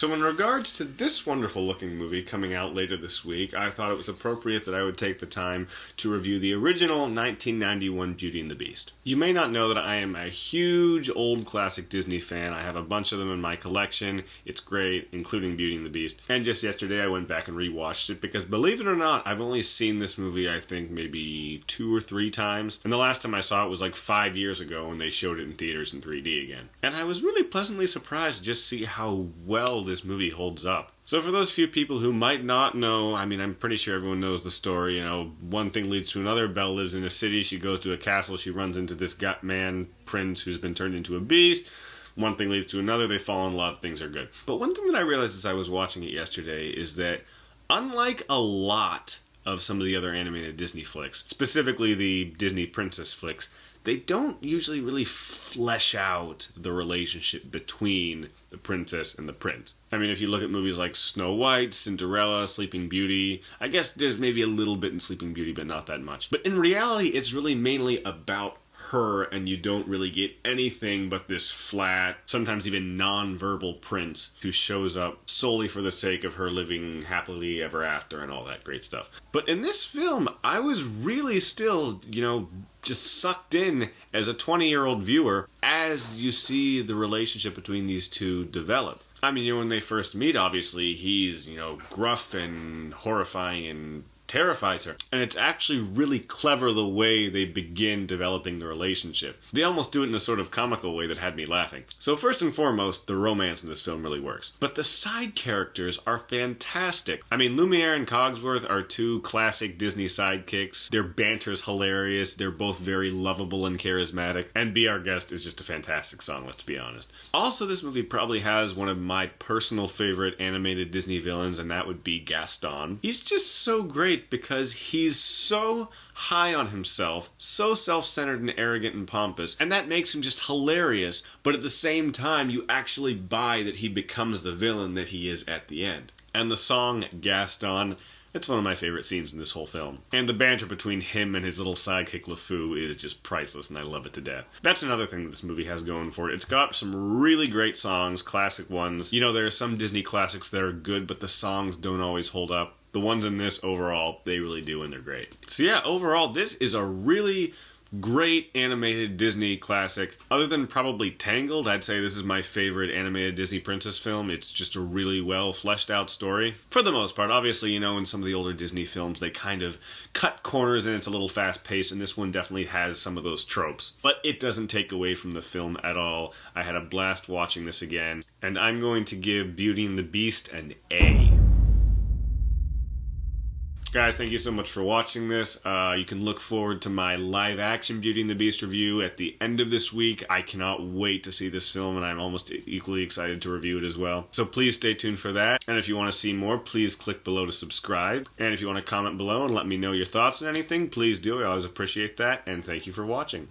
So in regards to this wonderful looking movie coming out later this week, I thought it was appropriate that I would take the time to review the original 1991 Beauty and the Beast. You may not know that I am a huge old classic Disney fan. I have a bunch of them in my collection. It's great, including Beauty and the Beast. And just yesterday I went back and rewatched it because, believe it or not, I've only seen this movie I think maybe 2 or 3 times. And the last time I saw it was like 5 years ago when they showed it in theaters in 3D again. And I was really pleasantly surprised to just see how well this movie holds up. So for those few people who might not know, I mean, I'm pretty sure everyone knows the story. You know, one thing leads to another. Belle lives in a city. She goes to a castle. She runs into this prince who's been turned into a beast. One thing leads to another. They fall in love. Things are good. But one thing that I realized as I was watching it yesterday is that unlike a lot of some of the other animated Disney flicks, specifically the Disney princess flicks, they don't usually really flesh out the relationship between the princess and the prince. I mean, if you look at movies like Snow White, Cinderella, Sleeping Beauty, I guess there's maybe a little bit in Sleeping Beauty, but not that much. But in reality, it's really mainly about her, and you don't really get anything but this flat, sometimes even non-verbal prince who shows up solely for the sake of her living happily ever after and all that great stuff. But in this film, I was really still, just sucked in as a 20-year-old viewer as you see the relationship between these two develop. I mean, when they first meet, obviously, he's, gruff and horrifying and terrifies her. And it's actually really clever the way they begin developing the relationship. They almost do it in a sort of comical way that had me laughing. So first and foremost, the romance in this film really works. But the side characters are fantastic. I mean, Lumiere and Cogsworth are 2 classic Disney sidekicks. Their banter's hilarious. They're both very lovable and charismatic. And Be Our Guest is just a fantastic song, let's be honest. Also, this movie probably has one of my personal favorite animated Disney villains, and that would be Gaston. He's just so great because he's so high on himself, so self-centered and arrogant and pompous, and that makes him just hilarious, but at the same time you actually buy that he becomes the villain that he is at the end. And the song Gaston, it's one of my favorite scenes in this whole film. And the banter between him and his little sidekick LeFou is just priceless, and I love it to death. That's another thing that this movie has going for it. It's got some really great songs, classic ones. There are some Disney classics that are good, but the songs don't always hold up. The ones in this, overall, they really do, and they're great. So yeah, overall, this is a really great animated Disney classic. Other than probably Tangled, I'd say this is my favorite animated Disney princess film. It's just a really well fleshed out story. For the most part, obviously, in some of the older Disney films, they kind of cut corners and it's a little fast paced, and this one definitely has some of those tropes. But it doesn't take away from the film at all. I had a blast watching this again, and I'm going to give Beauty and the Beast an A. Guys, thank you so much for watching this. You can look forward to my live-action Beauty and the Beast review at the end of this week. I cannot wait to see this film, and I'm almost equally excited to review it as well. So please stay tuned for that. And if you want to see more, please click below to subscribe. And if you want to comment below and let me know your thoughts on anything, please do. I always appreciate that. And thank you for watching.